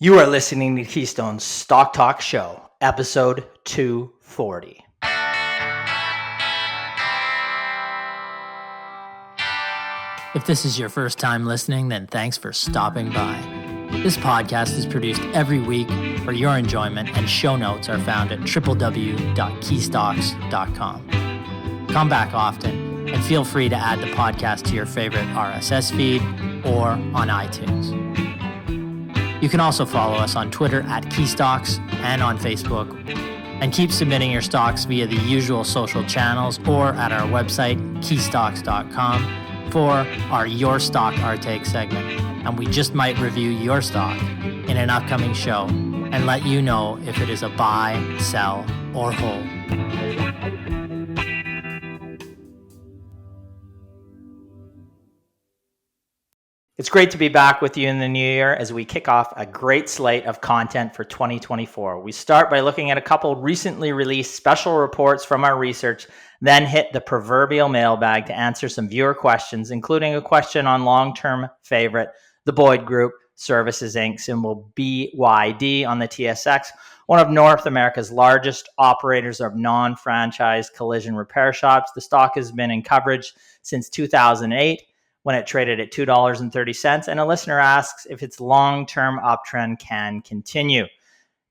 You are listening to Keystone's Stock Talk Show, episode 240. If this is your first time listening, then thanks for stopping by. This podcast is produced every week for your enjoyment, and show notes are found at www.keystocks.com. Come back often, and feel free to add the podcast to your favorite RSS feed or on iTunes. You can also follow us on Twitter at Keystocks and on Facebook, and keep submitting your stocks via the usual social channels or at our website, keystocks.com, for our Your Stock Our Take segment. And we just might review your stock in an upcoming show and let you know if it is a buy, sell, or hold. It's great to be back with you in the new year as we kick off a great slate of content for 2024. We start by looking at a couple recently released special reports from our research, then hit the proverbial mailbag to answer some viewer questions, including a question on long-term favorite, the Boyd Group Services Inc., symbol BYD on the TSX, one of North America's largest operators of non-franchise collision repair shops. The stock has been in coverage since 2008. When it traded at $2.30, and a listener asks if its long-term uptrend can continue.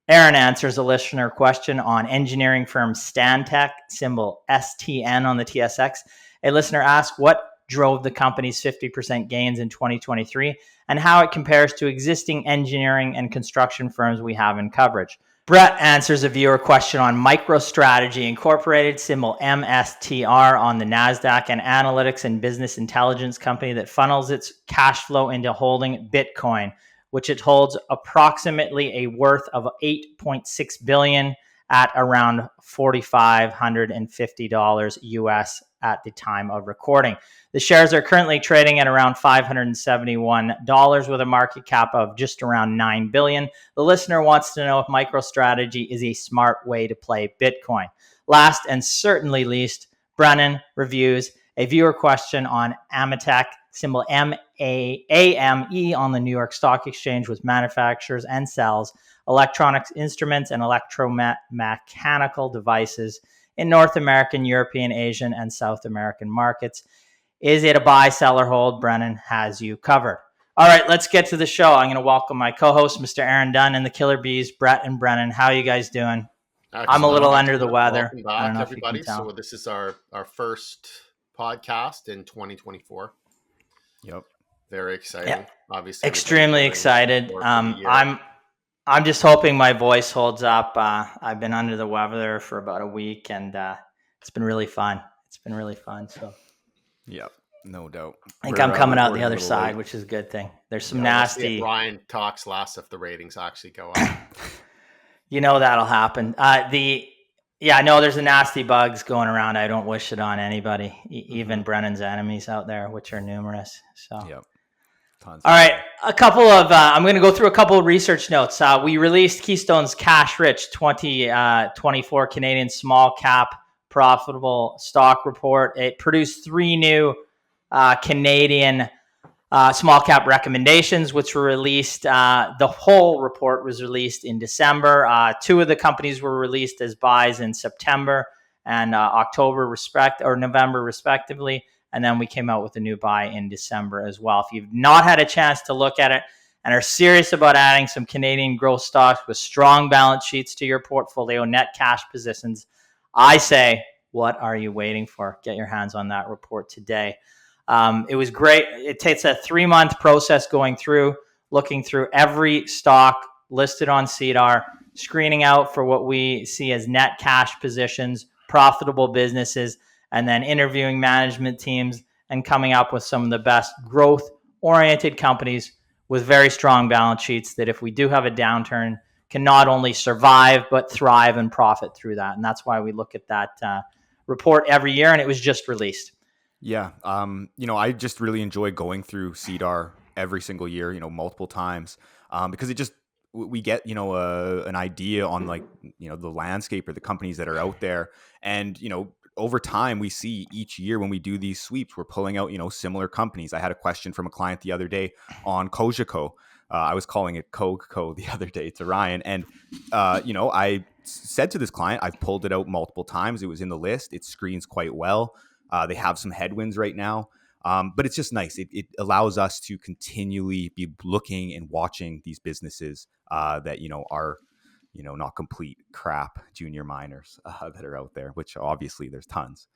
Aaron answers a listener question on engineering firm Stantec, symbol STN on the TSX. A listener asks what drove the company's 50% gains in 2023 and how it compares to existing engineering and construction firms we have in coverage. Brett answers a viewer question on MicroStrategy Incorporated, symbol MSTR on the NASDAQ, an analytics and business intelligence company that funnels its cash flow into holding Bitcoin, which it holds approximately a worth of $8.6 billion at around $4,550 US at the time of recording. The shares are currently trading at around $571 with a market cap of just around $9 billion. The listener wants to know if MicroStrategy is a smart way to play Bitcoin. Last and certainly least, Brennan reviews a viewer question on Ametek, symbol MAAME on the New York Stock Exchange, which manufactures and sells electronics instruments and electromechanical devices in North American, European, Asian, and South American markets. Is it a buy, sell, or hold? Brennan has you covered. All right, let's get to the show. I'm going to welcome my co-host, Mr. Aaron Dunn, and the Killer Bees, Brett and Brennan. How are you guys doing? Excellent. I'm a little under the weather. Welcome back, I don't know everybody. if you can tell. So this is our first podcast in 2024. Yep. Very exciting. Yeah. Obviously, Extremely excited. I'm just hoping my voice holds up. I've been under the weather for about a week, and it's been really fun. So Yep. No doubt. I think I'm coming out the other side, which is a good thing. There's some nasty. Brian talks less if the ratings actually go up. You know that'll happen. There's a nasty bugs going around. I don't wish it on anybody, even Brennan's enemies out there, which are numerous. So, yep. Tons. All right, I'm going to go through a couple of research notes. We released Keystone's Cash Rich 2024 Canadian Small Cap Profitable Stock Report. It produced three new Canadian small cap recommendations, which were released. The whole report was released in December. Two of the companies were released as buys in September and November, respectively. And then we came out with a new buy in December as well. If you've not had a chance to look at it and are serious about adding some Canadian growth stocks with strong balance sheets to your portfolio, net cash positions, I say, what are you waiting for? Get your hands on that report today. It was great. It takes a 3-month process going through, looking through every stock listed on SEDAR, screening out for what we see as net cash positions, profitable businesses, and then interviewing management teams and coming up with some of the best growth-oriented companies with very strong balance sheets that if we do have a downturn, can not only survive, but thrive and profit through that. And that's why we look at that report every year, and it was just released. Yeah. I just really enjoy going through SEDAR every single year, multiple times, because we get, an idea on the landscape or the companies that are out there. And, over time, we see each year when we do these sweeps, we're pulling out, similar companies. I had a question from a client the other day on Cogeco. I was calling it Coke Co the other day to Ryan, and I said to this client, I've pulled it out multiple times. It was in the list. It screens quite well. They have some headwinds right now, but it's just nice. It allows us to continually be looking and watching these businesses that are not complete crap junior miners that are out there, which obviously there's tons.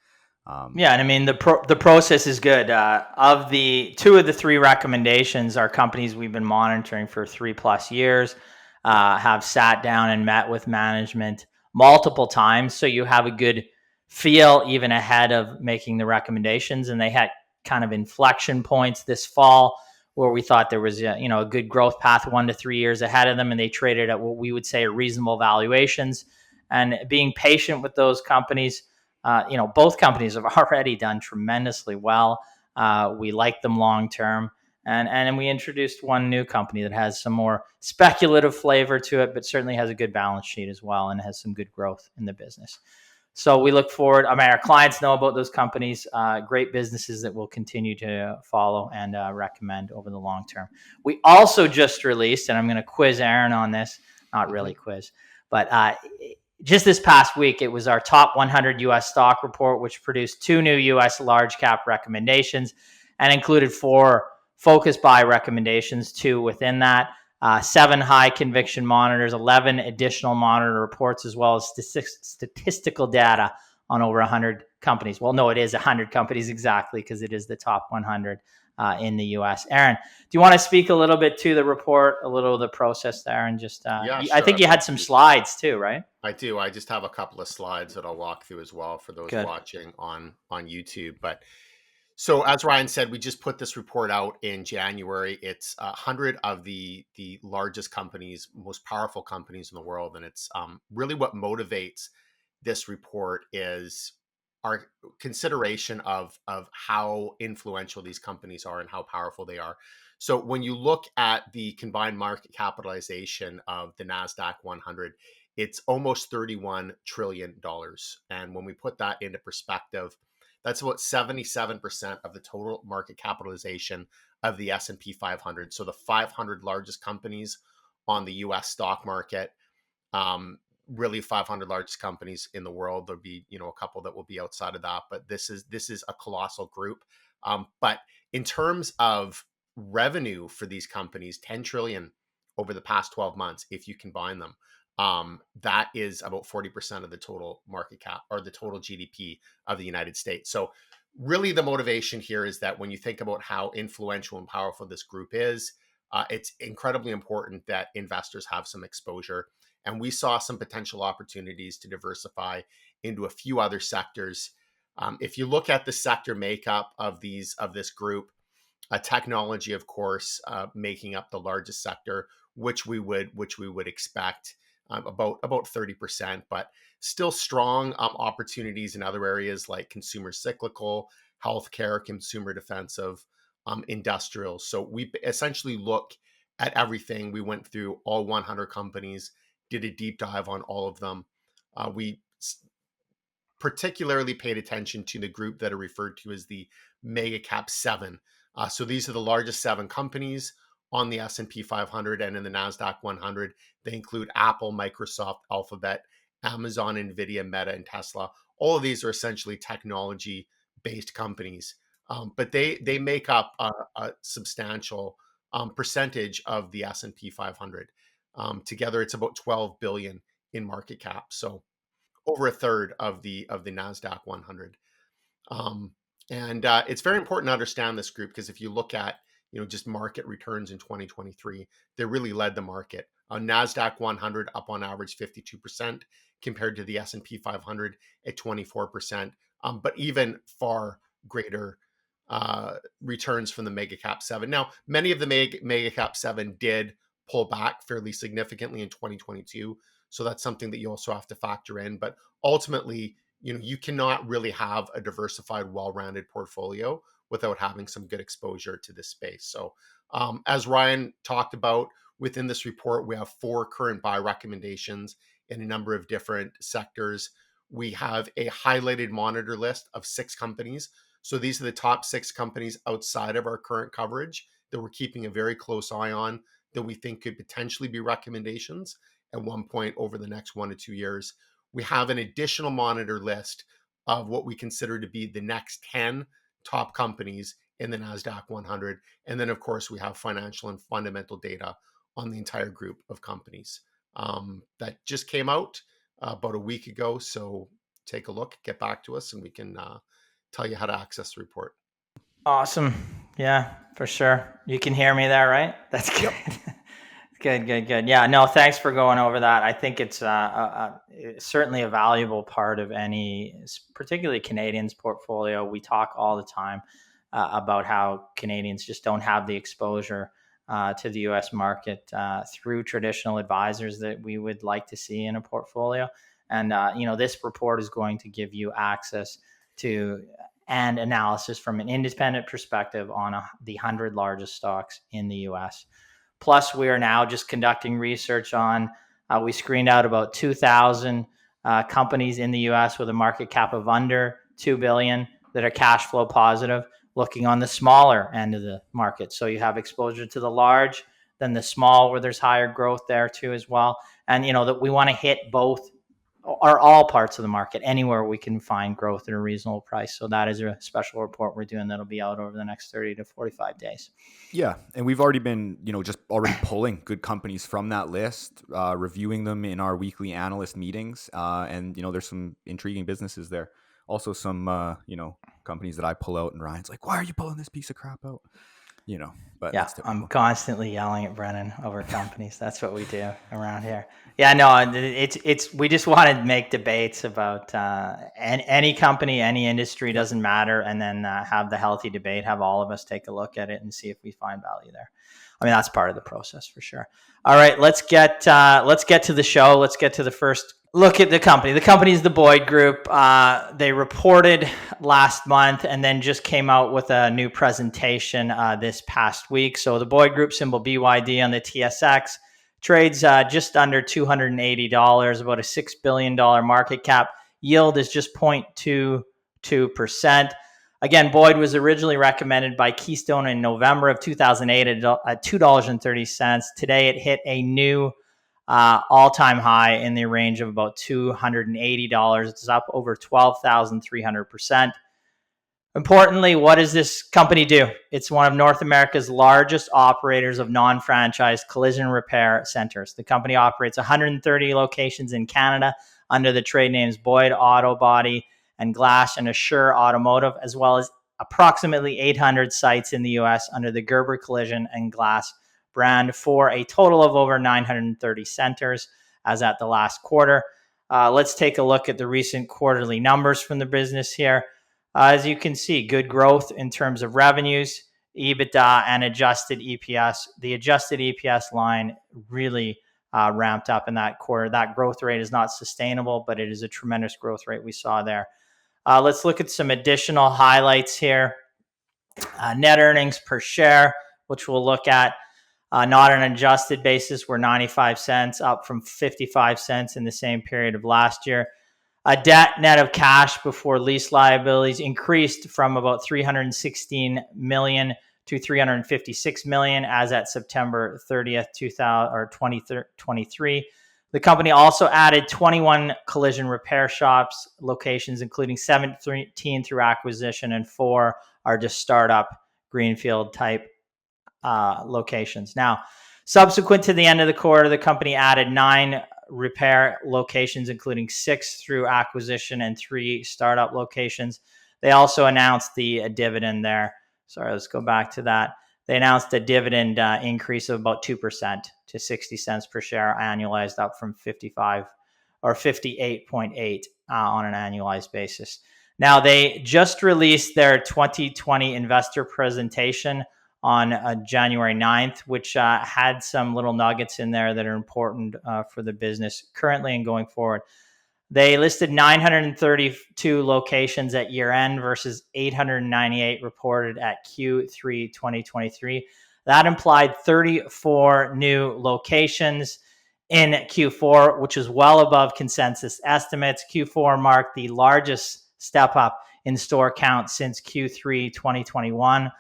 Yeah, and I mean the process is good. Of the two of the three recommendations are companies we've been monitoring for 3+ years, have sat down and met with management multiple times, so you have a good feel even ahead of making the recommendations. And they had kind of inflection points this fall where we thought there was a good growth path 1 to 3 years ahead of them, and they traded at what we would say are reasonable valuations. And being patient with those companies. Both companies have already done tremendously well. We like them long term. And we introduced one new company that has some more speculative flavor to it, but certainly has a good balance sheet as well and has some good growth in the business. So we look forward. I mean, our clients know about those companies, great businesses that we'll continue to follow and recommend over the long term. We also just released, and I'm going to quiz Aaron on this, not really quiz, but just this past week, it was our top 100 U.S. stock report, which produced 2 new U.S. large cap recommendations and included 4 focus buy recommendations, 2 within that, 7 high conviction monitors, 11 additional monitor reports, as well as statistical data on over 100 companies. Well, no, it is 100 companies exactly, because it is the top 100 in the U.S. Aaron, do you want to speak a little bit to the report, a little of the process there, and just Yeah, I think sure. you had some slides too, right? I do. I just have a couple of slides that I'll walk through as well for those Good. watching on YouTube. But so as Ryan said, we just put this report out in January. It's 100 of the largest companies, most powerful companies in the world, and it's really what motivates this report is our consideration of how influential these companies are and how powerful they are. So when you look at the combined market capitalization of the NASDAQ 100, it's almost $31 trillion. And when we put that into perspective, that's about 77% of the total market capitalization of the S&P 500. So the 500 largest companies on the US stock market, really 500 largest companies in the world. There'll be, a couple that will be outside of that, but this is a colossal group. But in terms of revenue for these companies, 10 trillion over the past 12 months, if you combine them, that is about 40% of the total market cap or the total GDP of the United States. So really the motivation here is that when you think about how influential and powerful this group is, it's incredibly important that investors have some exposure. And we saw some potential opportunities to diversify into a few other sectors. If you look at the sector makeup of this group, technology, of course, making up the largest sector, which we would expect about 30%, but still strong opportunities in other areas like consumer cyclical, healthcare, consumer defensive, industrial. So we essentially look at everything. We went through all 100 companies, did a deep dive on all of them. We particularly paid attention to the group that are referred to as the Mega Cap 7. So these are the largest 7 companies on the S&P 500 and in the NASDAQ 100. They include Apple, Microsoft, Alphabet, Amazon, NVIDIA, Meta, and Tesla. All of these are essentially technology-based companies, but they make up a substantial percentage of the S&P 500. Together, it's about 12 billion in market cap. So over a third of the NASDAQ 100. And it's very important to understand this group because if you look at just market returns in 2023, they really led the market. NASDAQ 100 up on average 52% compared to the S&P 500 at 24%, but even far greater returns from the Mega Cap 7. Now, many of the Mega Cap 7 did pull back fairly significantly in 2022. So that's something that you also have to factor in. But ultimately, you cannot really have a diversified, well-rounded portfolio without having some good exposure to this space. So as Ryan talked about, within this report, we have 4 current buy recommendations in a number of different sectors. We have a highlighted monitor list of 6 companies. So these are the top 6 companies outside of our current coverage that we're keeping a very close eye on. that we think could potentially be recommendations at one point over the next 1 to 2 years. We have an additional monitor list of what we consider to be the next 10 top companies in the NASDAQ 100. And then, of course, we have financial and fundamental data on the entire group of companies. That just came out about a week ago. So take a look, get back to us, and we can tell you how to access the report. Awesome. Yeah, for sure. You can hear me there, right? That's good. Good. Yeah, no, thanks for going over that. I think it's certainly a valuable part of any, particularly Canadians' portfolio. We talk all the time about how Canadians just don't have the exposure to the U.S. market through traditional advisors that we would like to see in a portfolio. And, this report is going to give you access to and analysis from an independent perspective on the 100 largest stocks in the U.S. Plus, we are now just conducting research on, we screened out about 2,000 companies in the U.S. with a market cap of under $2 billion that are cash flow positive, looking on the smaller end of the market. So you have exposure to the large, then the small, where there's higher growth there too as well. And, that we want to hit both or all parts of the market, anywhere we can find growth at a reasonable price. So that is a special report we're doing that'll be out over the next 30 to 45 days. Yeah. And we've already been, just already pulling good companies from that list, reviewing them in our weekly analyst meetings. And, there's some intriguing businesses there. Also some, companies that I pull out and Ryan's like, why are you pulling this piece of crap out? But yeah, I'm constantly yelling at Brennan over companies. That's what we do around here. Yeah, no, it's we just want to make debates about any company, any industry, doesn't matter, and then have the healthy debate. Have all of us take a look at it and see if we find value there. I mean, that's part of the process for sure. All right, let's get to the show. Let's get to the first look at the company. The company is the Boyd Group. They reported last month and then just came out with a new presentation this past week. So the Boyd Group, symbol BYD on the TSX, trades just under $280, about a $6 billion market cap. Yield is just 0.22%. Again, Boyd was originally recommended by Keystone in November of 2008 at $2.30. Today, it hit a new all-time high in the range of about $280. It's up over 12,300%. Importantly, what does this company do? It's one of North America's largest operators of non-franchised collision repair centers. The company operates 130 locations in Canada under the trade names Boyd Auto Body and Glass and Assure Automotive, as well as approximately 800 sites in the U.S. under the Gerber Collision and Glass brand, for a total of over 930 centers as at the last quarter. Let's take a look at the recent quarterly numbers from the business here. As you can see, good growth in terms of revenues, EBITDA, and adjusted EPS. The adjusted EPS line really ramped up in that quarter. That growth rate is not sustainable, but it is a tremendous growth rate we saw there. Let's look at some additional highlights here. Net earnings per share, which we'll look at, not on an adjusted basis, were 95 cents, up from 55 cents in the same period of last year. Debt net of cash before lease liabilities increased from about $316 million to $356 million as at September 30th, 2023. The company also added 21 collision repair shops locations, including 17 through acquisition and 4 are just startup greenfield type locations. Now, subsequent to the end of the quarter, the company added 9 repair locations, including 6 through acquisition and 3 startup locations. They also announced the dividend there. Sorry, let's go back to that. They announced a dividend increase of about 2% to 60 cents per share, annualized, up from 55 or 58.8 on an annualized basis. Now, they just released their 2020 investor presentation on January 9th, which had some little nuggets in there that are important for the business currently and going forward. They listed 932 locations at year end versus 898 reported at Q3 2023. That implied 34 new locations in Q4, which is well above consensus estimates. Q4 marked the largest step up in store count since Q3 2021.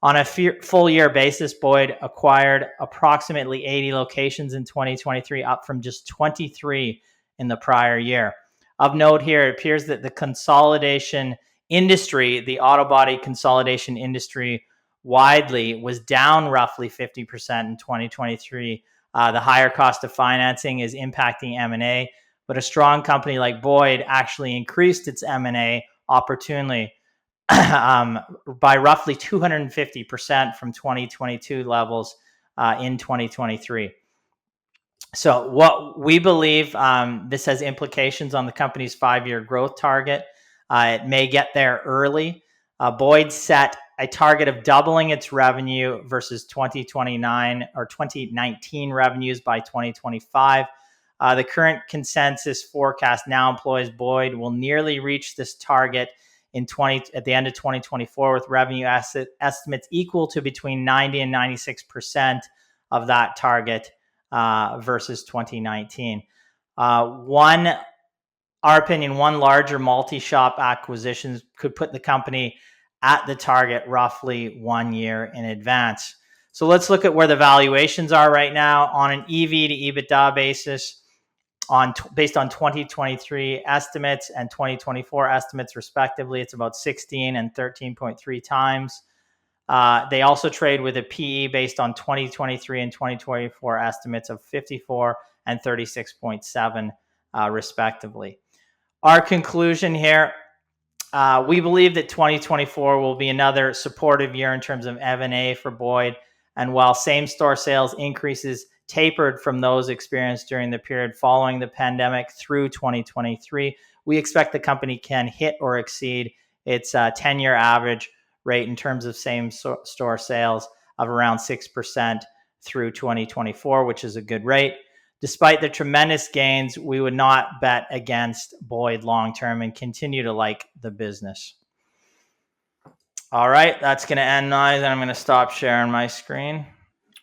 On a full year basis, Boyd acquired approximately 80 locations in 2023, up from just 23 in the prior year. Of note here, it appears that the consolidation industry, the auto body consolidation industry widely, was down roughly 50% in 2023. The higher cost of financing is impacting M&A, but a strong company like Boyd actually increased its M&A opportunity by roughly 250% from 2022 levels in 2023. So what we believe, this has implications on the company's 5-year growth target. It may get there early. Boyd set a target of doubling its revenue versus 2029 or 2019 revenues by 2025. The current consensus forecast now employs Boyd will nearly reach this target at the end of 2024, with revenue estimates equal to between 90 and 96% of that target versus 2019. Our opinion, one larger multi-shop acquisitions could put the company at the target roughly 1 year in advance. So let's look at where the valuations are right now on an EV to EBITDA basis. Based on 2023 estimates and 2024 estimates respectively, it's about 16 and 13.3 times. They also trade with a PE based on 2023 and 2024 estimates of 54 and 36.7 respectively. Our conclusion here, we believe that 2024 will be another supportive year in terms of M&A for Boyd. And while same-store sales increases tapered from those experienced during the period following the pandemic through 2023, we expect the company can hit or exceed its 10-year average rate in terms of same-store sales of around 6% through 2024, which is a good rate. Despite the tremendous gains, we would not bet against Boyd long-term and continue to like the business. All right, that's going to end now, and I'm going to stop sharing my screen.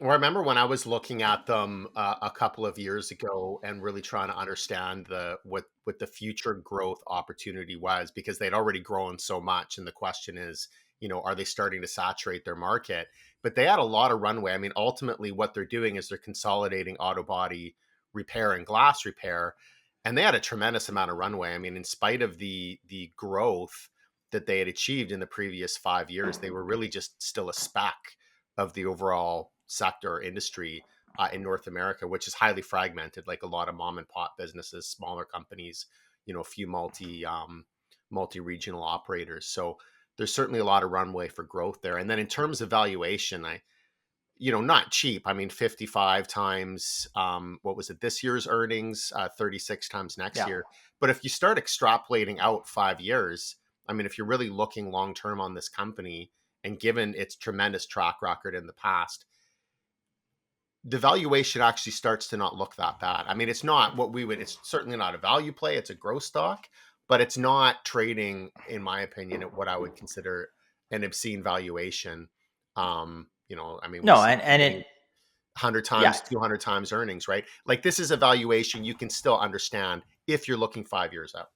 Well, I remember when I was looking at them a couple of years ago and really trying to understand what the future growth opportunity was, because they'd already grown so much. And the question is, are they starting to saturate their market? But they had a lot of runway. I mean, ultimately what they're doing is they're consolidating auto body repair and glass repair. And they had a tremendous amount of runway. I mean, in spite of the growth that they had achieved in the previous 5 years, they were really just still a speck of the overall sector or industry in North America, which is highly fragmented, like a lot of mom and pop businesses, smaller companies, a few multi-regional operators. So there's certainly a lot of runway for growth there. And then in terms of valuation, not cheap. I mean, 55 times, what was it, this year's earnings, 36 times next year. But if you start extrapolating out 5 years, I mean, if you're really looking long-term on this company, and given its tremendous track record in the past, the valuation actually starts to not look that bad. I mean, it's certainly not a value play. It's a growth stock, but it's not trading, in my opinion, at what I would consider an obscene valuation. I mean, no, and it 100 times, 200 times earnings, right? Like, this is a valuation you can still understand if you're looking 5 years out.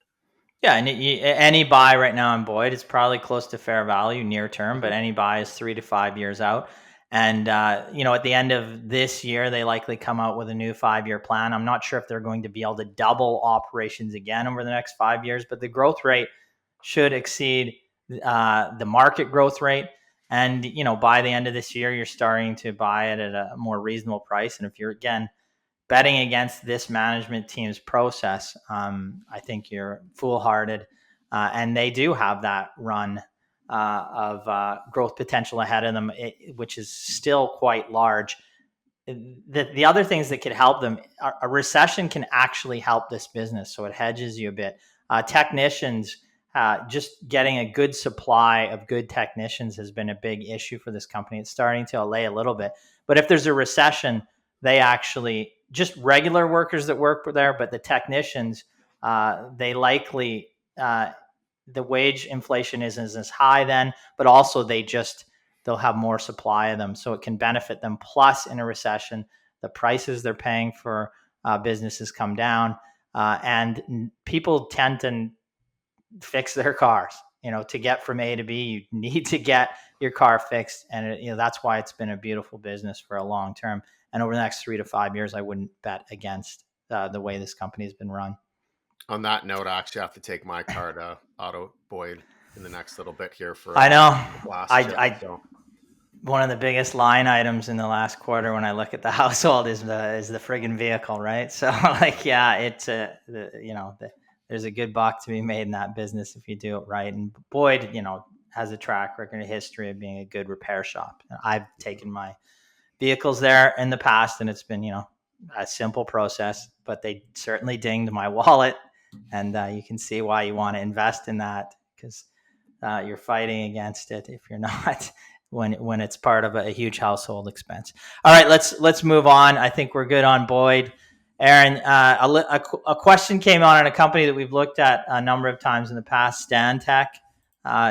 Yeah, and any buy right now in Boyd is probably close to fair value near term, but any buy is 3 to 5 years out. And, at the end of this year, they likely come out with a new 5-year plan. I'm not sure if they're going to be able to double operations again over the next 5 years, but the growth rate should exceed the market growth rate. And, by the end of this year, you're starting to buy it at a more reasonable price. And if you're, again, betting against this management team's process, I think you're foolhardy. And they do have that run of growth potential ahead of them, which is still quite large. The other things that could help them, a recession can actually help this business, so it hedges you a bit. Technicians, just getting a good supply of good technicians has been a big issue for this company. It's starting to allay a little bit. But if there's a recession, they actually, just regular workers that work there, but the technicians, they likely, the wage inflation isn't as high then, but also they'll have more supply of them, so it can benefit them. Plus, in a recession, the prices they're paying for businesses come down, and people tend to fix their cars. to get from A to B, you need to get your car fixed. And that's why it's been a beautiful business for a long term. And over the next 3 to 5 years, I wouldn't bet against the way this company has been run. On that note, I actually have to take my car to Auto Boyd in the next little bit here for I know. last I one of the biggest line items in the last quarter when I look at the household is the friggin' vehicle, right? So it's there's a good buck to be made in that business if you do it right. And Boyd, has a track record, a history of being a good repair shop. I've taken my vehicles there in the past, and it's been a simple process, but they certainly dinged my wallet, and you can see why you want to invest in that, because you're fighting against it if you're not when it's part of a huge household expense. All right, let's move on. I think we're good on Boyd. Aaron, a question came on a company that we've looked at a number of times in the past, Stantec.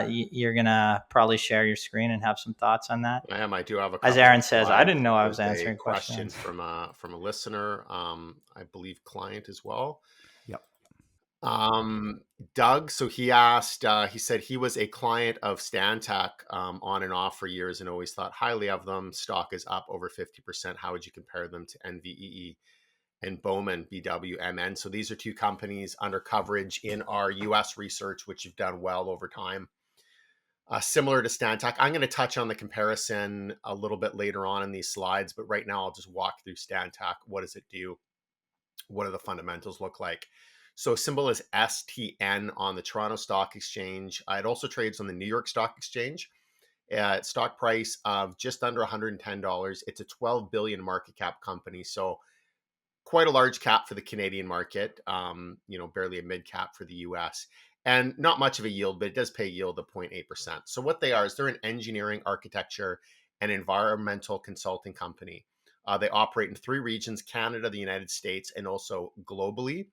You're gonna probably share your screen and have some thoughts on that. I am. I do have a. As Aaron says, I didn't know I was answering questions questions from a listener. I believe client as well. Yep. Doug. So he asked. He said he was a client of Stantec on and off for years and always thought highly of them. Stock is up over 50%. How would you compare them to NVEE and Bowman BWMN? So these are two companies under coverage in our US research, which have done well over time. Similar to Stantec. I'm going to touch on the comparison a little bit later on in these slides, but right now I'll just walk through Stantec. What does it do? What do the fundamentals look like? So symbol is STN on the Toronto Stock Exchange. It also trades on the New York Stock Exchange. Stock price of just under $110. It's a $12 billion market cap company. So quite a large cap for the Canadian market, barely a mid cap for the US. And not much of a yield, but it does pay a yield of 0.8%. So what they are is they're an engineering, architecture, and environmental consulting company. They operate in 3 regions, Canada, the United States, and also globally.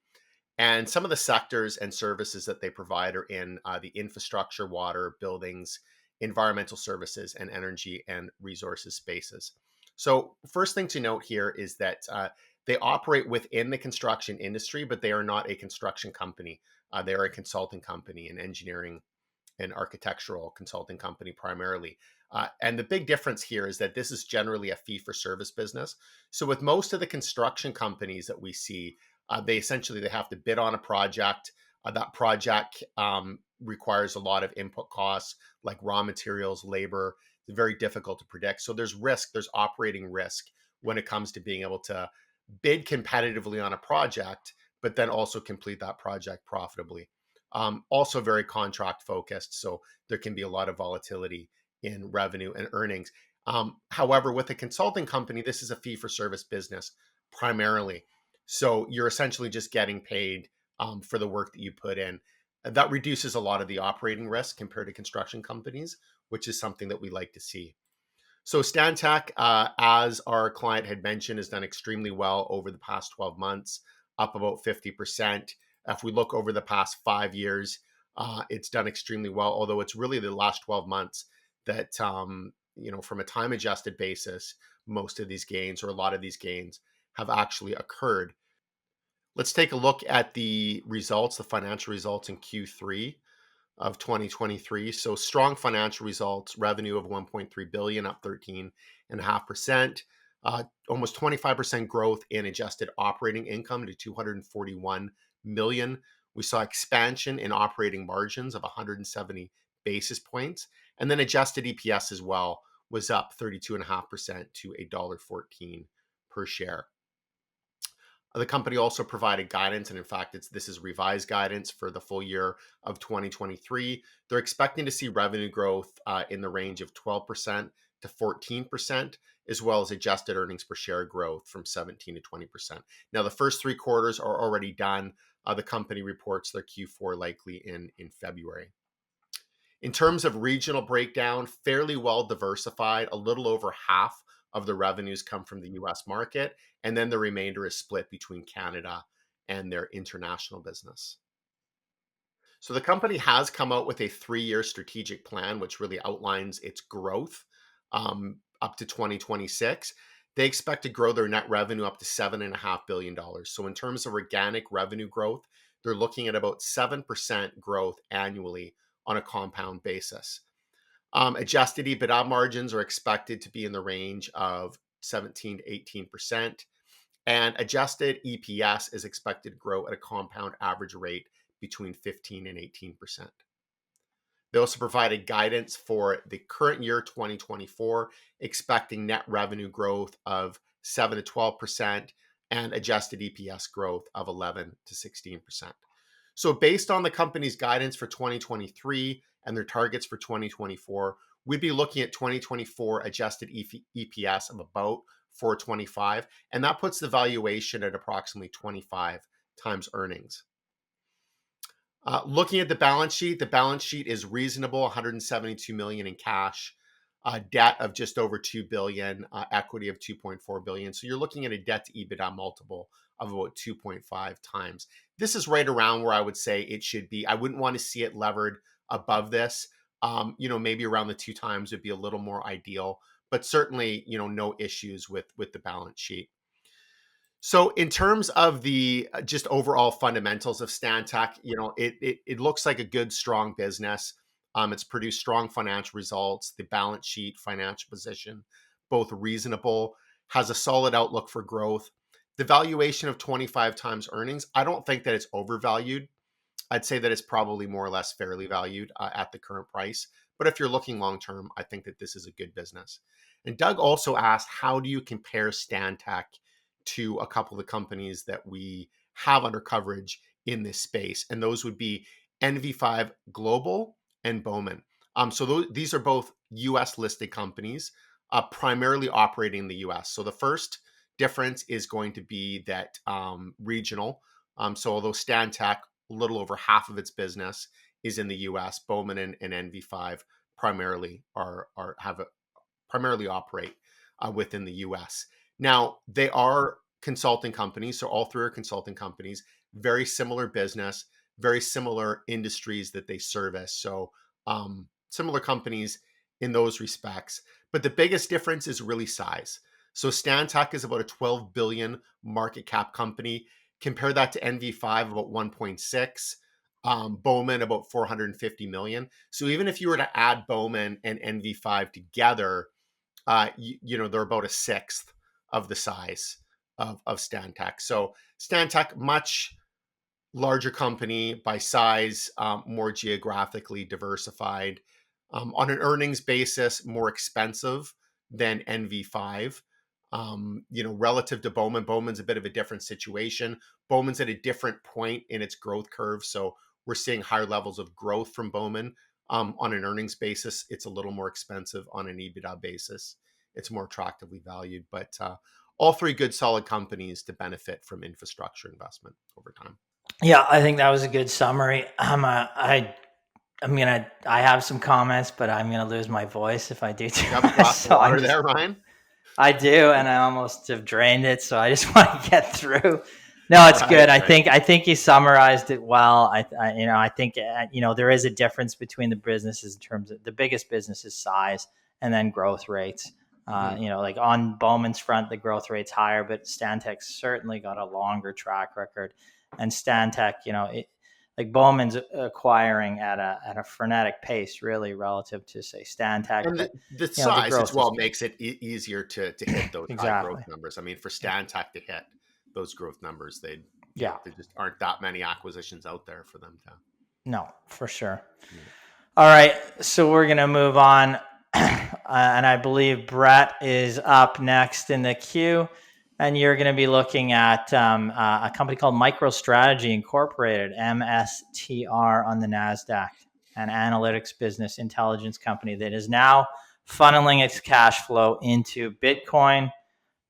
And some of the sectors and services that they provide are in the infrastructure, water, buildings, environmental services, and energy and resources spaces. So first thing to note here is that they operate within the construction industry, but they are not a construction company. They are a consulting company, an engineering and architectural consulting company primarily. And the big difference here is that this is generally a fee-for-service business. So with most of the construction companies that we see, they have to bid on a project. That project requires a lot of input costs like raw materials, labor. It's very difficult to predict. So there's risk, there's operating risk when it comes to being able to bid competitively on a project, but then also complete that project profitably. Also very contract focused, so there can be a lot of volatility in revenue and earnings. However, with a consulting company, this is a fee-for-service business primarily. So you're essentially just getting paid for the work that you put in. That reduces a lot of the operating risk compared to construction companies, which is something that we like to see. So Stantec, as our client had mentioned, has done extremely well over the past 12 months, up about 50%. If we look over the past 5 years, it's done extremely well, although it's really the last 12 months that, from a time adjusted basis, most of these gains or a lot of these gains have actually occurred. Let's take a look at the results, the financial results in Q3 of 2023. So strong financial results, revenue of 1.3 billion, up 13.5%, almost 25% growth in adjusted operating income to 241 million. We saw expansion in operating margins of 170 basis points, and then adjusted EPS as well was up 32.5% to $1.14 per share. The company also provided guidance, and in fact, this is revised guidance for the full year of 2023. They're expecting to see revenue growth in the range of 12% to 14%, as well as adjusted earnings per share growth from 17 to 20%. Now, the first 3 quarters are already done. The company reports their Q4 likely in February. In terms of regional breakdown, fairly well diversified, a little over half of the revenues come from the US market, and then the remainder is split between Canada and their international business. So the company has come out with a 3-year strategic plan, which really outlines its growth up to 2026. They expect to grow their net revenue up to $7.5 billion. So in terms of organic revenue growth, they're looking at about 7% growth annually on a compound basis. Adjusted EBITDA margins are expected to be in the range of 17 to 18%, and adjusted EPS is expected to grow at a compound average rate between 15 and 18%. They also provided guidance for the current year, 2024, expecting net revenue growth of 7 to 12% and adjusted EPS growth of 11 to 16%. So based on the company's guidance for 2023 and their targets for 2024, we'd be looking at 2024 adjusted EPS of about $4.25, and that puts the valuation at approximately 25 times earnings. Looking at the balance sheet is reasonable, $172 million in cash, debt of just over $2 billion, equity of $2.4 billion. So you're looking at a debt to EBITDA multiple of about 2.5 times. This is right around where I would say it should be. I wouldn't want to see it levered above this. Maybe around the 2 times would be a little more ideal, but certainly, no issues with the balance sheet. So in terms of the just overall fundamentals of Stantec, it looks like a good, strong business. It's produced strong financial results. The balance sheet, financial position, both reasonable, has a solid outlook for growth. The valuation of 25 times earnings, I don't think that it's overvalued. I'd say that it's probably more or less fairly valued at the current price. But if you're looking long-term, I think that this is a good business. And Doug also asked, how do you compare Stantec to a couple of the companies that we have under coverage in this space? And those would be NV5 Global and Bowman. These are both U.S. listed companies, primarily operating in the U.S. So the first difference is going to be that regional. So although Stantec, a little over half of its business is in the U.S., Bowman and NV5 primarily primarily operate within the U.S. Now, they are consulting companies, so all 3 are consulting companies, very similar business, very similar industries that they service. So similar companies in those respects. But the biggest difference is really size. So Stantec is about a $12 billion market cap company. Compare that to NV5, about 1.6. Bowman, about 450 million. So even if you were to add Bowman and NV5 together, they're about a sixth of the size of Stantec. So Stantec, much larger company by size, more geographically diversified. On an earnings basis, more expensive than NV5. Relative to Bowman, Bowman's a bit of a different situation. Bowman's at a different point in its growth curve. So we're seeing higher levels of growth from Bowman. On an earnings basis, it's a little more expensive. On an EBITDA basis, it's more attractively valued. But all 3 good, solid companies to benefit from infrastructure investment over time. Yeah, I think that was a good summary. I have some comments, but I'm gonna lose my voice if I do too You have a much. glass of water there, Ryan? I do, and I almost have drained it, so I just want to get through. No, it's good. I think you summarized it well. I think there is a difference between the businesses in terms of the biggest business is size and then growth rates. Like on Bowman's front, the growth rate's higher, but Stantec's certainly got a longer track record. And Stantec, like Bowman's acquiring at a frenetic pace, really, relative to say Stantec. And the size as well makes it easier to hit those high growth numbers. I mean, for Stantec to hit those growth numbers, there just aren't that many acquisitions out there for them to. No, for sure. Yeah. All right, so we're gonna move on, and I believe Brett is up next in the queue. And you're going to be looking at a company called MicroStrategy Incorporated, MSTR, on the NASDAQ, an analytics business intelligence company that is now funneling its cash flow into Bitcoin,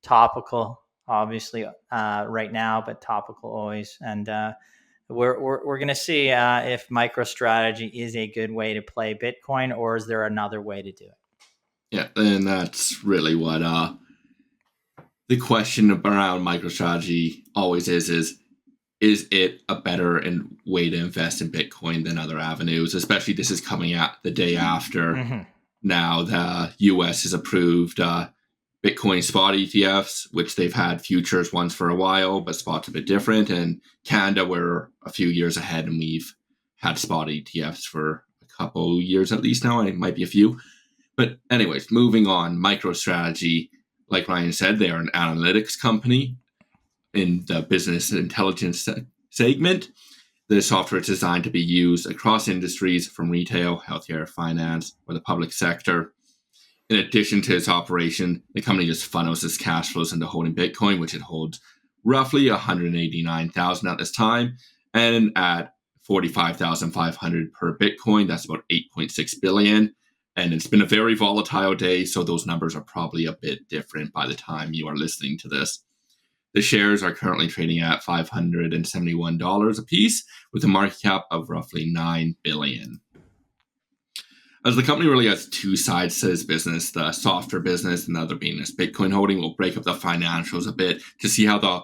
topical, obviously, right now, but topical always. And we're going to see if MicroStrategy is a good way to play Bitcoin, or is there another way to do it? Yeah, and that's really what the question around MicroStrategy always is it a better way to invest in Bitcoin than other avenues? Especially this is coming out the day after now the US has approved Bitcoin spot ETFs, which they've had futures ones for a while, but spot's a bit different. And Canada, we're a few years ahead and we've had spot ETFs for couple years at least now. It might be a few. But anyways, moving on, MicroStrategy, like Ryan said, they are an analytics company in the business intelligence segment. The software is designed to be used across industries from retail, healthcare, finance, or the public sector. In addition to its operation, the company just funnels its cash flows into holding Bitcoin, which it holds roughly 189,000 at this time. And at 45,500 per Bitcoin, that's about 8.6 billion. And it's been a very volatile day, so those numbers are probably a bit different by the time you are listening to this. The shares are currently trading at $571 a piece, with a market cap of roughly $9 billion. As the company really has two sides to its business, the software business and the other being this Bitcoin holding, we'll break up the financials a bit to see how the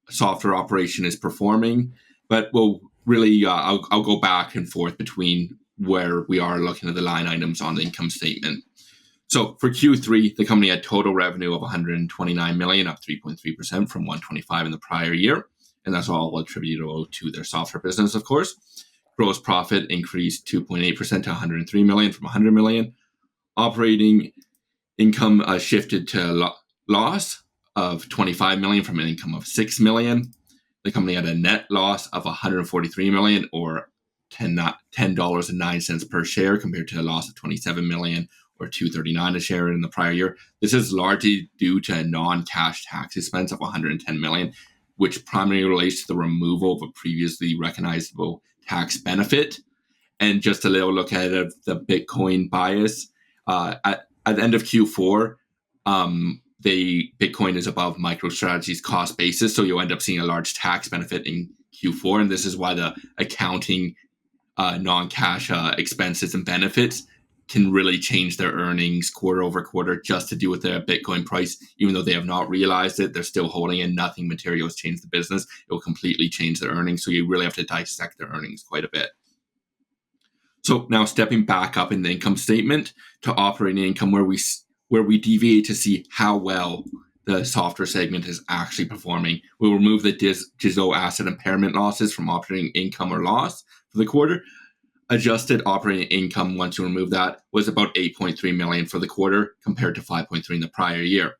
software operation is performing. But we'll really, I'll go back and forth between where we are looking at the line items on the income statement. So for Q3, the company had total revenue of $129 million, up 3.3% from $125 in the prior year. And that's all attributable to their software business, of course. Gross profit increased 2.8% to $103 million from $100 million. Operating income shifted to loss of $25 million from an income of $6 million. The company had a net loss of $143 million, or $10.09 per share, compared to a loss of $27 million or $2.39 a share in the prior year. This is largely due to a non-cash tax expense of $110 million, which primarily relates to the removal of a previously recognizable tax benefit. And just a little look at the Bitcoin bias. At the end of Q4, the Bitcoin is above MicroStrategy's cost basis, so you'll end up seeing a large tax benefit in Q4. And this is why the accounting non-cash expenses and benefits can really change their earnings quarter over quarter just to do with their Bitcoin price. Even though they have not realized it, they're still holding it. Nothing material has changed the business. It will completely change their earnings. So you really have to dissect their earnings quite a bit. So now stepping back up in the income statement to operating income, where we deviate to see how well the software segment is actually performing. We'll remove the digital asset impairment losses from operating income or loss for the quarter. Adjusted operating income, once you remove that, was about $8.3 million for the quarter compared to $5.3 in the prior year.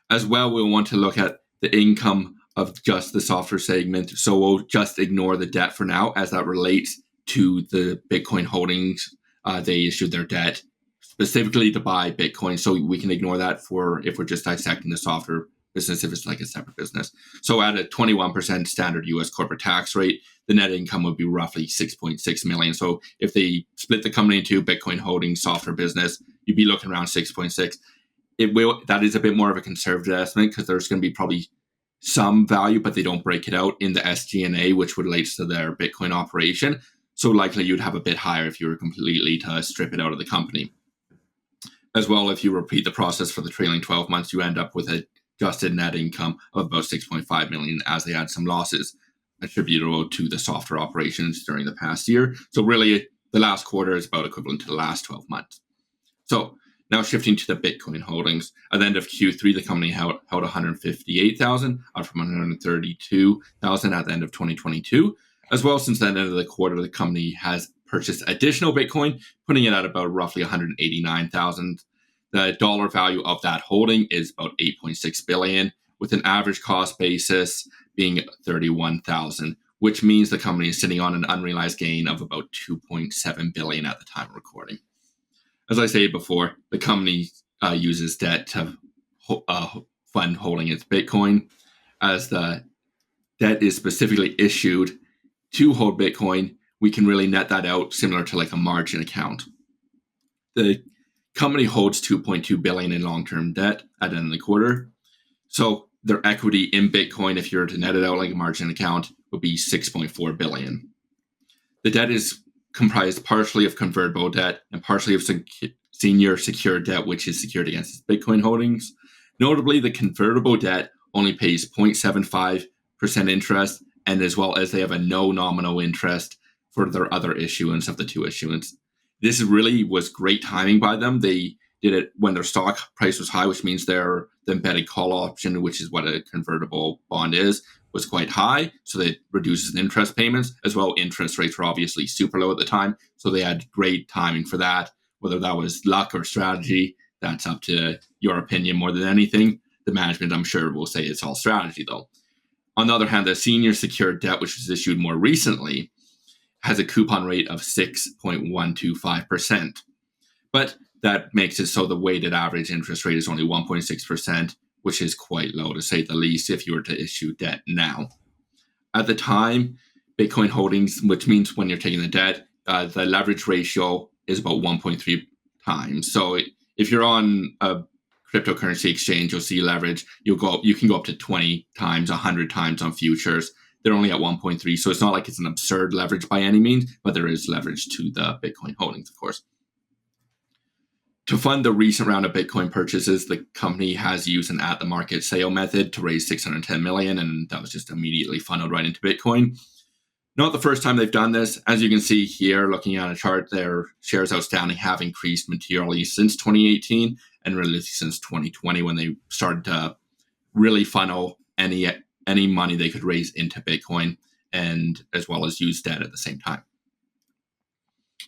As well, we'll want to look at the income of just the software segment. So we'll just ignore the debt for now, as that relates to the Bitcoin holdings. They issued their debt specifically to buy Bitcoin. So we can ignore that for if we're just dissecting the software business, if it's like a separate business. So at a 21% standard US corporate tax rate, the net income would be roughly $6.6 million. So if they split the company into Bitcoin holding software business, you'd be looking around 6.6. That is a bit more of a conservative estimate because there's going to be probably some value, but they don't break it out in the SG&A, which relates to their Bitcoin operation. So likely you'd have a bit higher if you were completely to strip it out of the company. As well, if you repeat the process for the trailing 12 months, you end up with a adjusted net income of about $6.5 million, as they had some losses attributable to the software operations during the past year. So really, the last quarter is about equivalent to the last 12 months. So now shifting to the Bitcoin holdings. At the end of Q3, the company held 158,000, up from 132,000 at the end of 2022. As well, since the end of the quarter, the company has purchased additional Bitcoin, putting it at about roughly 189,000. The dollar value of that holding is about $8.6 billion, with an average cost basis being $31,000, which means the company is sitting on an unrealized gain of about $2.7 billion at the time of recording. As I said before, the company uses debt to fund holding its Bitcoin. As the debt is specifically issued to hold Bitcoin, we can really net that out similar to like a margin account. The company holds $2.2 billion in long-term debt at the end of the quarter. So their equity in Bitcoin, if you were to net it out like a margin account, would be $6.4 billion. The debt is comprised partially of convertible debt and partially of senior secured debt, which is secured against its Bitcoin holdings. Notably, the convertible debt only pays 0.75% interest, and as well as they have a no nominal interest for their other issuance of the two issuance. This really was great timing by them. They did it when their stock price was high, which means the embedded call option, which is what a convertible bond is, was quite high, so that reduces interest payments as well. Interest rates were obviously super low at the time, so they had great timing for that. Whether that was luck or strategy, that's up to your opinion more than anything. The management, I'm sure, will say it's all strategy, though. On the other hand, the senior secured debt, which was issued more recently, has a coupon rate of 6.125%. But that makes it so the weighted average interest rate is only 1.6%, which is quite low, to say the least, if you were to issue debt now. At the time, Bitcoin holdings, which means when you're taking the debt, the leverage ratio is about 1.3 times. So if you're on a cryptocurrency exchange, you'll see leverage. You can go up to 20 times, 100 times on futures. They're only at 1.3, so it's not like it's an absurd leverage by any means, but there is leverage to the Bitcoin holdings, of course. To fund the recent round of Bitcoin purchases, the company has used an at-the-market sale method to raise $610 million, and that was just immediately funneled right into Bitcoin. Not the first time they've done this. As you can see here, looking at a chart, their shares outstanding have increased materially since 2018 and really since 2020 when they started to really funnel any money they could raise into Bitcoin, and as well as use debt at the same time.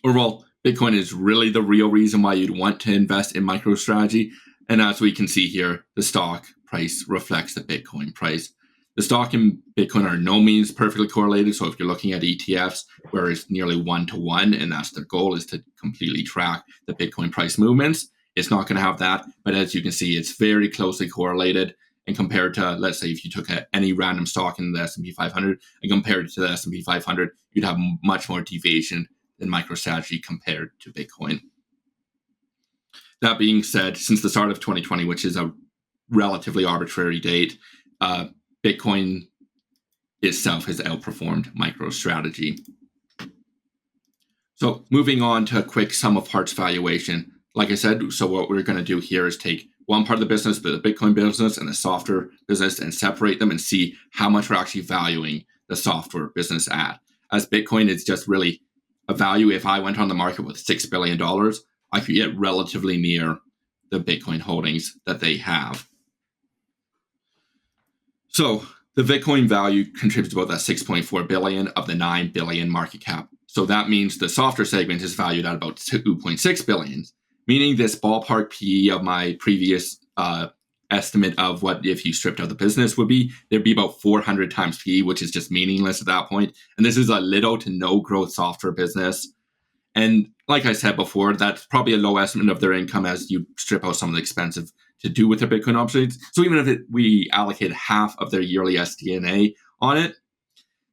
Overall, Bitcoin is really the real reason why you'd want to invest in MicroStrategy. And as we can see here, the stock price reflects the Bitcoin price. The stock and Bitcoin are no means perfectly correlated. So if you're looking at ETFs where it's nearly 1-to-1, and that's their goal, is to completely track the Bitcoin price movements, it's not going to have that. But as you can see, it's very closely correlated. And compared to, let's say, if you took any random stock in the S&P 500 and compared it to the S&P 500, you'd have much more deviation than MicroStrategy compared to Bitcoin. That being said, since the start of 2020, which is a relatively arbitrary date, Bitcoin itself has outperformed MicroStrategy. So moving on to a quick sum of parts valuation. Like I said, so what we're going to do here is take one part of the business, the Bitcoin business and the software business, and separate them and see how much we're actually valuing the software business at. As Bitcoin is just really a value, if I went on the market with $6 billion, I could get relatively near the Bitcoin holdings that they have. So the Bitcoin value contributes about that 6.4 billion of the 9 billion market cap. So that means the software segment is valued at about 2.6 billion, meaning this ballpark PE of my previous estimate of what if you stripped out the business would be, there'd be about 400 times PE, which is just meaningless at that point. And this is a little to no growth software business. And like I said before, that's probably a low estimate of their income as you strip out some of the expensive to do with their Bitcoin options. So even if we allocate half of their yearly SDNA on it,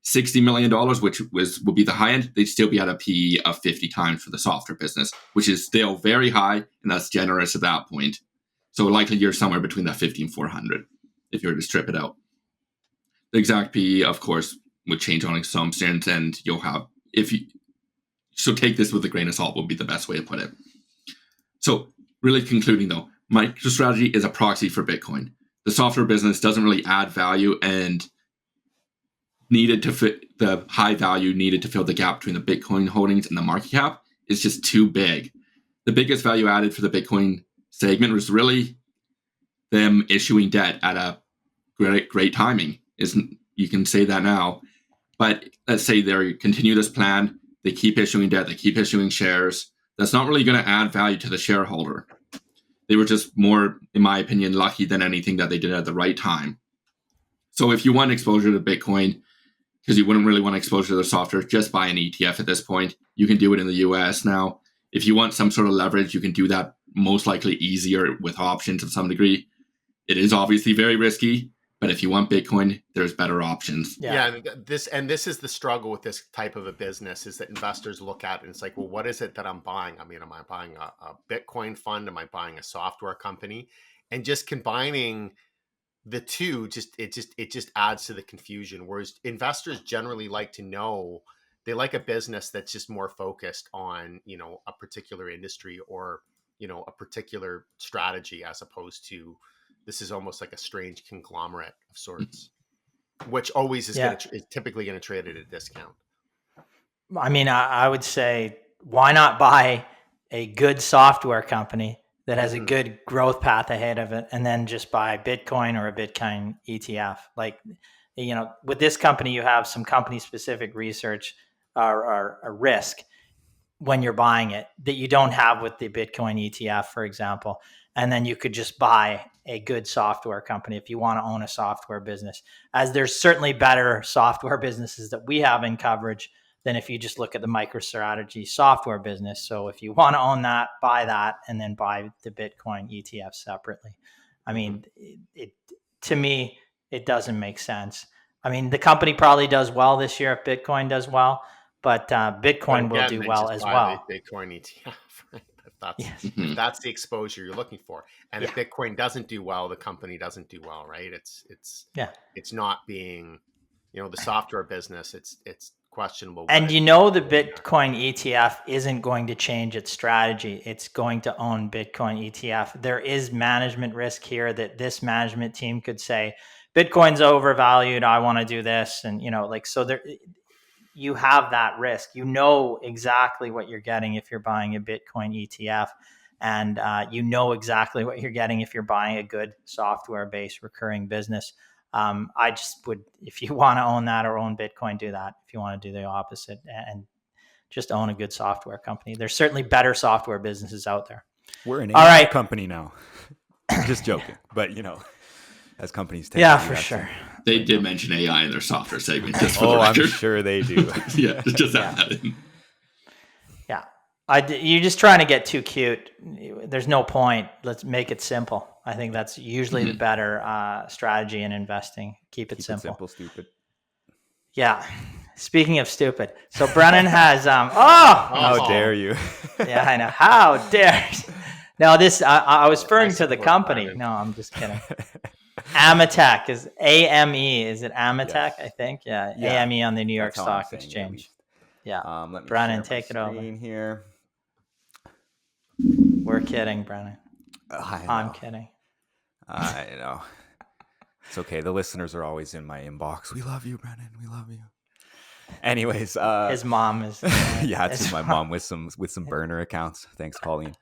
$60 million, which would be the high end, they'd still be at a PE of 50 times for the software business, which is still very high, and that's generous at that point. So likely you're somewhere between that 50 and 400 if you were to strip it out. The exact PE, of course, would change on assumptions, and you'll have, so take this with a grain of salt would be the best way to put it. So really concluding though, MicroStrategy is a proxy for Bitcoin. The software business doesn't really add value and needed to fit the high value needed to fill the gap between the Bitcoin holdings and the market cap is just too big. The biggest value added for the Bitcoin segment was really them issuing debt at a great timing. You can say that now, but let's say they continue this plan, they keep issuing debt, they keep issuing shares. That's not really going to add value to the shareholder. They were just more, in my opinion, lucky than anything that they did at the right time. So if you want exposure to Bitcoin, because you wouldn't really want exposure to the software, just buy an ETF at this point. You can do it in the US now. If you want some sort of leverage, you can do that most likely easier with options of some degree. It is obviously very risky, but if you want Bitcoin, there's better options. Yeah, this is the struggle with this type of a business is that investors look at it and it's like, well, what is it that I'm buying? I mean, am I buying a Bitcoin fund? Am I buying a software company? And just combining the two, it just adds to the confusion. Whereas investors generally like to know, they like a business that's just more focused on, a particular industry or, a particular strategy, as opposed to this is almost like a strange conglomerate of sorts, which always is typically going to trade at a discount. I mean, I would say, why not buy a good software company that has a good growth path ahead of it, and then just buy Bitcoin or a Bitcoin ETF? Like, with this company, you have some company specific research or risk when you're buying it that you don't have with the Bitcoin ETF, for example. And then you could just buy a good software company if you want to own a software business, as there's certainly better software businesses that we have in coverage than if you just look at the MicroStrategy software business. So if you want to own that, buy that, and then buy the Bitcoin ETF separately. I mean, it to me, it doesn't make sense. I mean, the company probably does well this year if Bitcoin does well, but Bitcoin will do well as well. Bitcoin ETF, right? Yes. If that's the exposure you're looking for, and if Bitcoin doesn't do well, the company doesn't do well, right? It's not being, the software business. It's questionable. And the Bitcoin ETF isn't going to change its strategy. It's going to own Bitcoin ETF. There is management risk here that this management team could say, Bitcoin's overvalued. I want to do this. And, so there, you have that risk. You know exactly what you're getting if you're buying a Bitcoin ETF. And you know exactly what you're getting if you're buying a good software-based recurring business. I just would, if you want to own that or own Bitcoin, do that. If you want to do the opposite and just own a good software company. There's certainly better software businesses out there. We're an AI company now. Just joking. But, as companies tend to do for that sure. They did mention AI in their software segment. Just for the I'm record. sure they do. Yeah, just add that in. Yeah. You're just trying to get too cute. There's no point. Let's make it simple. I think that's usually the better strategy in investing. Keep it simple. Stupid. Yeah. Speaking of stupid, so Brennan has. How dare you? Yeah, I know. How dare you? No, this I was referring to the company. Brennan. No, I'm just kidding. Ametek is AME. Is it Ametek? Yes. I think. Yeah. AME on the New York Stock Exchange. Yeah. Let me Brennan, take it over. Here. We're kidding, Brennan. I'm kidding. I know. It's okay. The listeners are always in my inbox. We love you, Brennan. We love you. Anyways, his mom is. It's my mom with some burner accounts. Thanks, Colleen.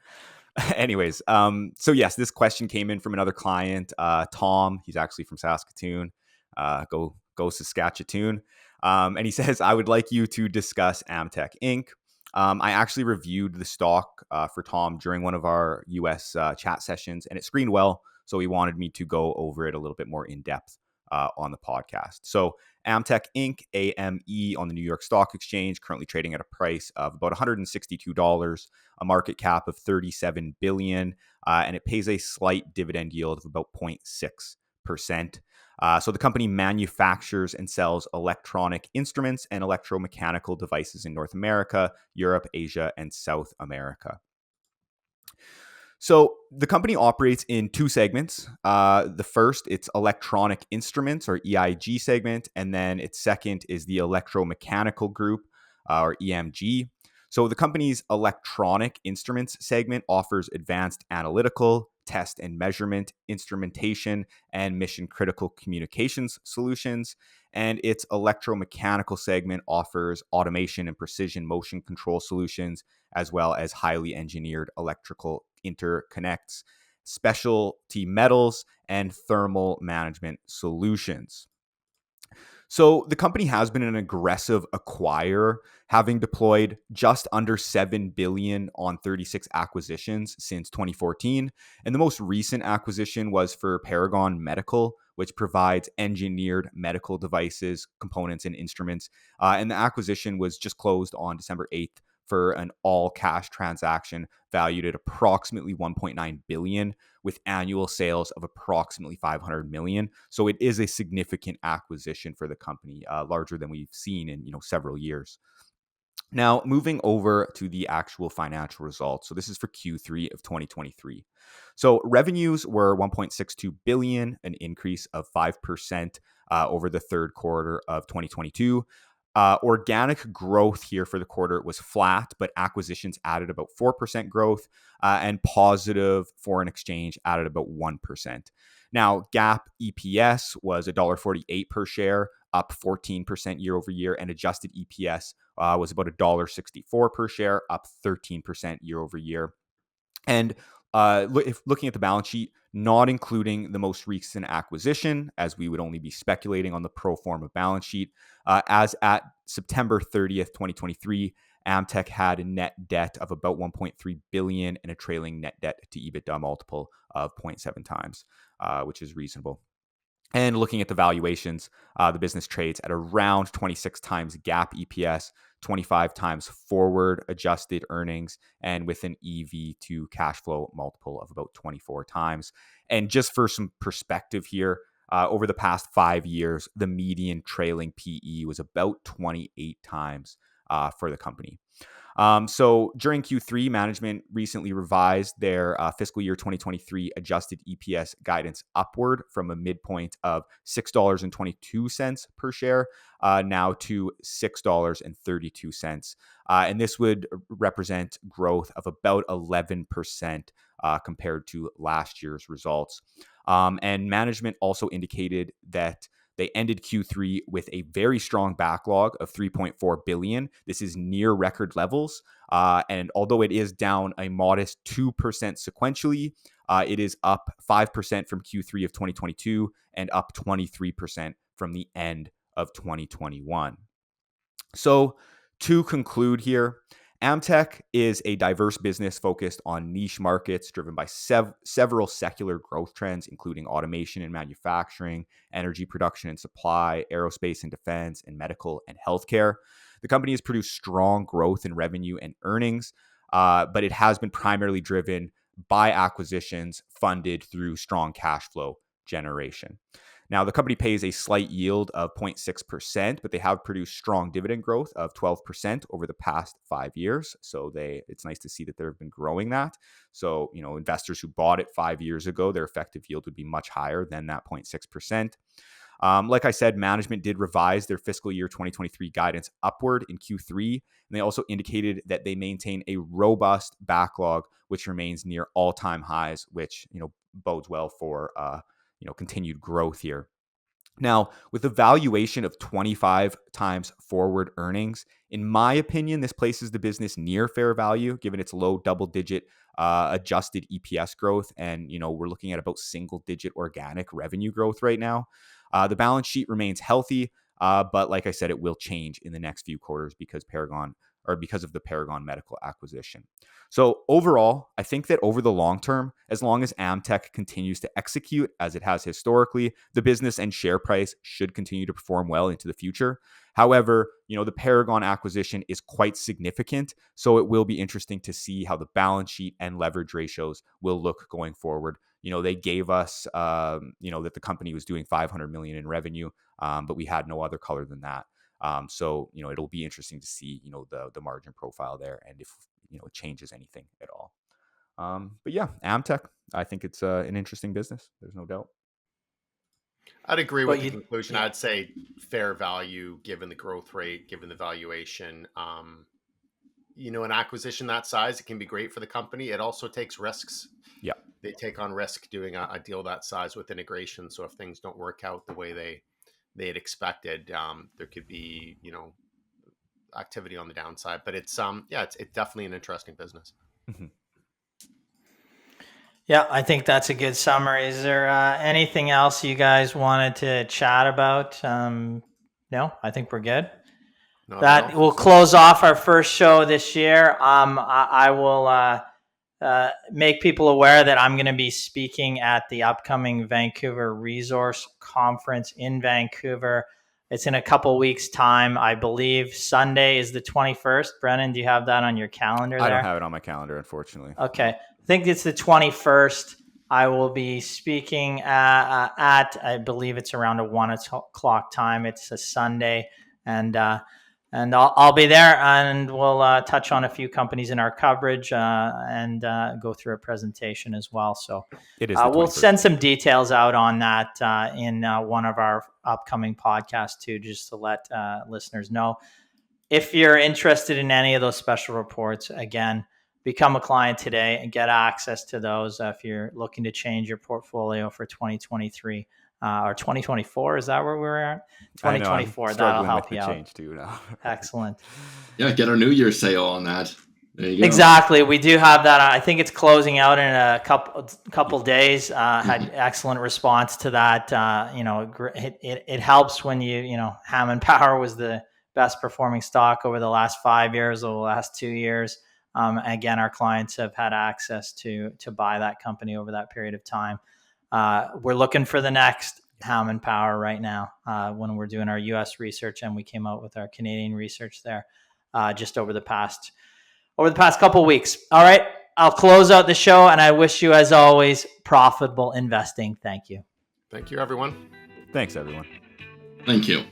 Anyways, so yes, this question came in from another client, Tom. He's actually from Saskatoon. Go Saskatchewan. And he says, I would like you to discuss Ametek Inc. I actually reviewed the stock for Tom during one of our US chat sessions, and it screened well. So he wanted me to go over it a little bit more in depth on the podcast. So Ametek Inc., AME, on the New York Stock Exchange, currently trading at a price of about $162, a market cap of $37 billion, and it pays a slight dividend yield of about 0.6%. So the company manufactures and sells electronic instruments and electromechanical devices in North America, Europe, Asia, and South America. So the company operates in two segments. The first, it's electronic instruments, or EIG segment, and then its second is the electromechanical group, or EMG. So the company's electronic instruments segment offers advanced analytical, test and measurement, instrumentation, and mission-critical communications solutions. And its electromechanical segment offers automation and precision motion control solutions, as well as highly engineered electrical interconnects, specialty metals, and thermal management solutions. So the company has been an aggressive acquirer, having deployed just under $7 billion on 36 acquisitions since 2014. And the most recent acquisition was for Paragon Medical, which provides engineered medical devices, components, and instruments. And the acquisition was just closed on December 8th for an all-cash transaction valued at approximately $1.9 billion, with annual sales of approximately $500 million. So it is a significant acquisition for the company, larger than we've seen in several years. Now, moving over to the actual financial results. So this is for Q3 of 2023. So revenues were $1.62 billion, an increase of 5% over the third quarter of 2022. Organic growth here for the quarter was flat, but acquisitions added about 4% growth, and positive foreign exchange added about 1%. Now, GAAP EPS was $1.48 per share, up 14% year over year, and adjusted EPS was about $1.64 per share, up 13% year over year. And If looking at the balance sheet, not including the most recent acquisition, as we would only be speculating on the pro forma balance sheet, as at September 30th, 2023, Amtech had a net debt of about 1.3 billion and a trailing net debt to EBITDA multiple of 0.7 times, which is reasonable. And looking at the valuations, the business trades at around 26 times GAAP EPS, 25 times forward adjusted earnings, and with an EV to cash flow multiple of about 24 times. And just for some perspective here, over the past 5 years, the median trailing PE was about 28 times for the company. So during Q3, management recently revised their fiscal year 2023 adjusted EPS guidance upward from a midpoint of $6.22 per share now to $6.32. And this would represent growth of about 11% compared to last year's results. And management also indicated that they ended Q3 with a very strong backlog of $3.4 billion. This is near record levels. And although it is down a modest 2% sequentially, it is up 5% from Q3 of 2022 and up 23% from the end of 2021. So to conclude here, Amtech is a diverse business focused on niche markets driven by several secular growth trends, including automation and manufacturing, energy production and supply, aerospace and defense, and medical and healthcare. The company has produced strong growth in revenue and earnings, but it has been primarily driven by acquisitions funded through strong cash flow generation. Now, the company pays a slight yield of 0.6%, but they have produced strong dividend growth of 12% over the past 5 years. So it's nice to see that they've been growing that. So, investors who bought it 5 years ago, their effective yield would be much higher than that 0.6%. Like I said, management did revise their fiscal year 2023 guidance upward in Q3, and they also indicated that they maintain a robust backlog, which remains near all-time highs, which bodes well for continued growth here. Now, with a valuation of 25 times forward earnings, in my opinion, this places the business near fair value, given its low double-digit adjusted EPS growth, and we're looking at about single-digit organic revenue growth right now. The balance sheet remains healthy, but like I said, it will change in the next few quarters because of the Paragon Medical acquisition. So overall, I think that over the long term, as long as Amtech continues to execute as it has historically, the business and share price should continue to perform well into the future. However, the Paragon acquisition is quite significant, so it will be interesting to see how the balance sheet and leverage ratios will look going forward. They gave us, that the company was doing $500 million in revenue, but we had no other color than that. So it'll be interesting to see the margin profile there and if it changes anything at all. But yeah, Amtech, I think it's an interesting business. There's no doubt. I'd agree with the conclusion. Yeah. I'd say fair value given the growth rate, given the valuation. An acquisition that size, it can be great for the company. It also takes risks. Yeah, they take on risk doing a deal that size with integration. So if things don't work out the way they had expected, there could be activity on the downside. But it's definitely an interesting business. Mm-hmm. Yeah, I think that's a good summary. Is there anything else you guys wanted to chat about? No, I think we're good. That will close off our first show this year. I will make people aware that I'm going to be speaking at the upcoming Vancouver Resource Conference in Vancouver. It's in a couple weeks' time. I believe Sunday is the 21st. Brennan, do you have that on your calendar there? I don't have it on my calendar, unfortunately. Okay. I think it's the 21st. I will be speaking at I believe it's around a 1 o'clock time. It's a Sunday. And I'll be there, and we'll touch on a few companies in our coverage and go through a presentation as well. So it is we'll send some details out on that in one of our upcoming podcasts too, just to let listeners know. If you're interested in any of those special reports, again, become a client today and get access to those if you're looking to change your portfolio for 2023. Or 2024, is that where we're at? 2024, that'll help you out. Change too now. Excellent. Yeah, get our New Year's sale on that. There you go. Exactly. We do have that. I think it's closing out in a couple days. Had excellent response to that. It helps when Hammond Power was the best performing stock over the last 5 years, or the last 2 years. Again, our clients have had access to buy that company over that period of time. We're looking for the next Hammond Power right now when we're doing our U.S. research, and we came out with our Canadian research there just over the past couple of weeks. All right, I'll close out the show, and I wish you, as always, profitable investing. Thank you. Thank you, everyone. Thanks, everyone. Thank you.